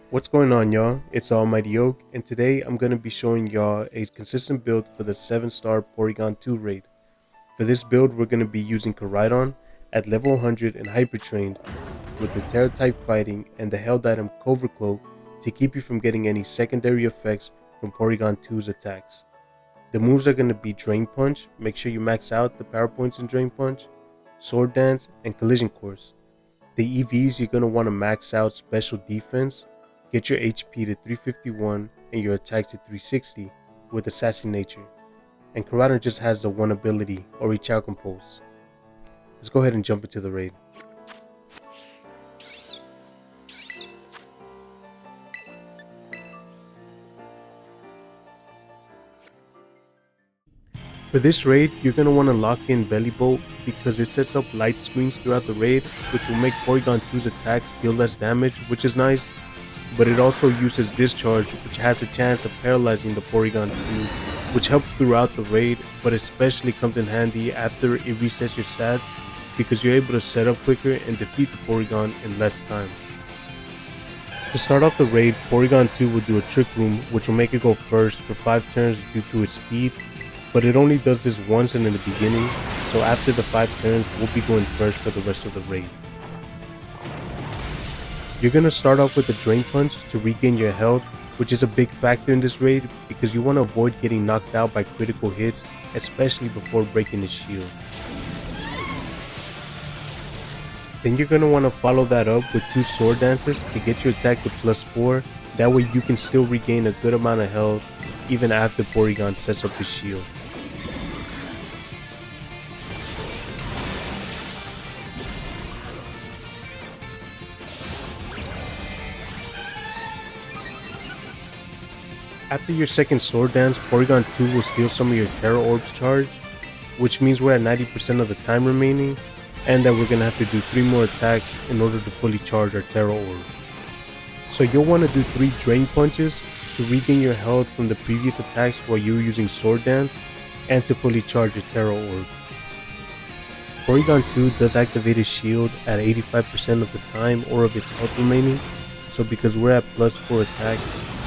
What's going on, y'all? It's Almighty Oak, and today I'm going to be showing y'all a consistent build for the 7-star Porygon 2 raid. For this build, we're going to be using Koraidon at level 100 and hyper trained with the Tera type fighting and the held item Cloak to keep you from getting any secondary effects from Porygon 2's attacks. The moves are going to be Drain Punch, make sure you max out the power points in Drain Punch, Sword Dance, and Collision Course. The EVs, you're going to want to max out Special Defense, get your HP to 351 and your attacks to 360 with a Sassy nature. And Koraidon just has the one ability, Orichalcum Pulse. Let's go ahead and jump into the raid. For this raid, you're going to want to lock in Belly Bolt because it sets up light screens throughout the raid, which will make Porygon 2's attacks deal less damage, which is nice. But it also uses Discharge, which has a chance of paralyzing the Porygon 2, which helps throughout the raid, but especially comes in handy after it resets your stats because you're able to set up quicker and defeat the Porygon in less time. To start off the raid, Porygon 2 will do a Trick Room, which will make it go first for 5 turns due to its speed, but it only does this once and in the beginning, so after the 5 turns, we'll be going first for the rest of the raid. You're going to start off with a Drain Punch to regain your health, which is a big factor in this raid because you want to avoid getting knocked out by critical hits, especially before breaking the shield. Then you're going to want to follow that up with 2 Sword Dances to get your attack to +4, that way you can still regain a good amount of health even after Porygon sets up his shield. After your second Sword Dance, Porygon 2 will steal some of your Tera Orbs charge, which means we're at 90% of the time remaining, and that we're going to have to do 3 more attacks in order to fully charge our Tera Orb. So you'll want to do 3 Drain Punches to regain your health from the previous attacks while you were using Sword Dance, and to fully charge your Tera Orb. Porygon 2 does activate his shield at 85% of the time or of its health remaining, so because we're at +4 attack,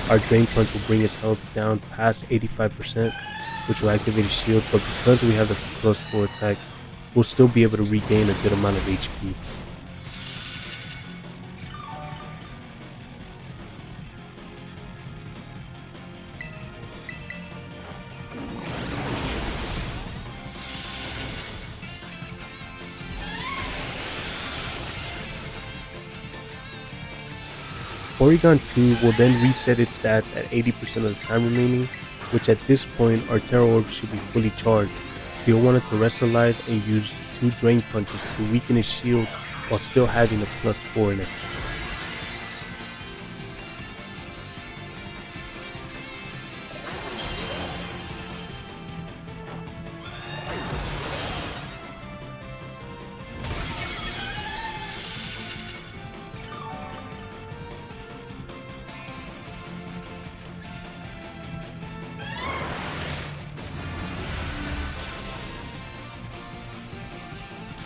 our Drain Punch will bring his health down past 85%, which will activate his shield, but because we have the +4 attack, we'll still be able to regain a good amount of HP. Porygon 2 will then reset its stats at 80% of the time remaining, which at this point our Tera Orb should be fully charged. So you'll want to terrestrialize and use 2 Drain Punches to weaken his shield while still having a +4 in attack.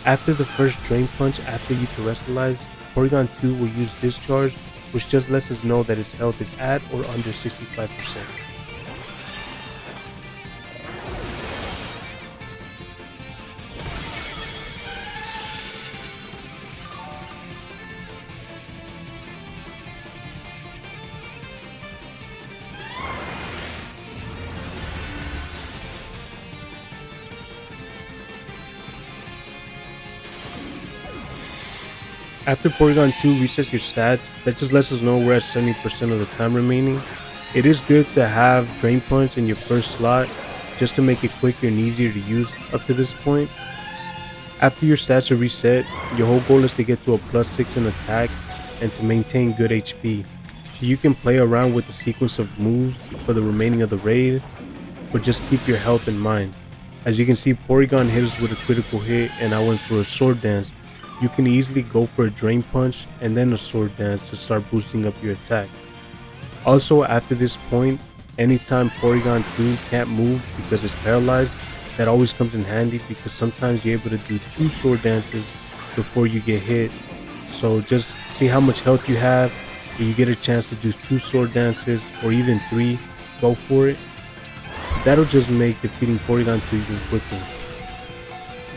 After the first Drain Punch after you terrestrialize, Porygon 2 will use Discharge, which just lets us know that its health is at or under 65%. After Porygon 2 resets your stats, that just lets us know we're at 70% of the time remaining. It is good to have Drain Punch in your first slot, just to make it quicker and easier to use up to this point. After your stats are reset, your whole goal is to get to a +6 in attack and to maintain good HP. So you can play around with the sequence of moves for the remaining of the raid, but just keep your health in mind. As you can see, Porygon hit us with a critical hit and I went for a Sword Dance. You can easily go for a Drain Punch and then a Sword Dance to start boosting up your attack. Also, after this point, anytime Porygon 2 can't move because it's paralyzed, that always comes in handy because sometimes you're able to do 2 Sword Dances before you get hit. So just see how much health you have and you get a chance to do 2 sword dances or even 3, go for it. That'll just make defeating Porygon 2 even quicker.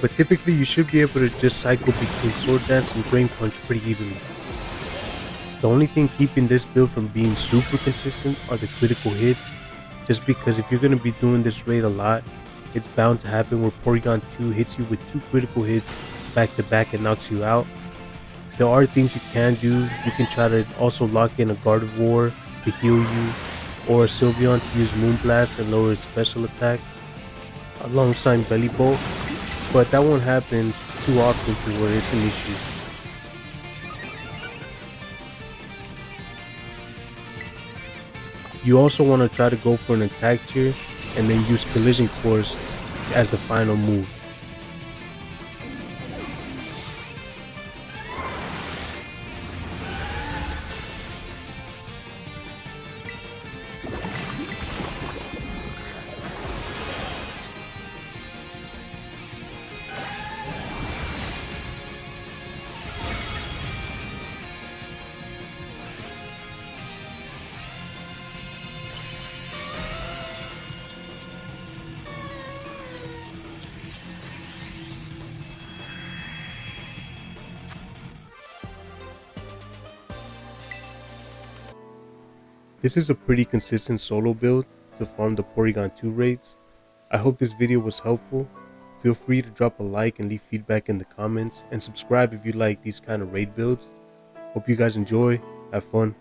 But typically you should be able to just cycle between sword dance and drain punch pretty easily. The only thing keeping this build from being super consistent are the critical hits, just because if you're going to be doing this raid a lot, it's bound to happen where Porygon 2 hits you with 2 critical hits back to back and knocks you out. There are things you can do. You can try to also lock in a Gardevoir to heal you, or a Sylveon to use Moonblast and lower its special attack alongside Belly Bolt, but that won't happen too often to where it's an issue. You also want to try to go for an attack tier and then use Collision Course as the final move. This is a pretty consistent solo build to farm the Porygon 2 raids. I hope this video was helpful. Feel free to drop a like and leave feedback in the comments, and subscribe if you like these kind of raid builds. Hope you guys enjoy, have fun.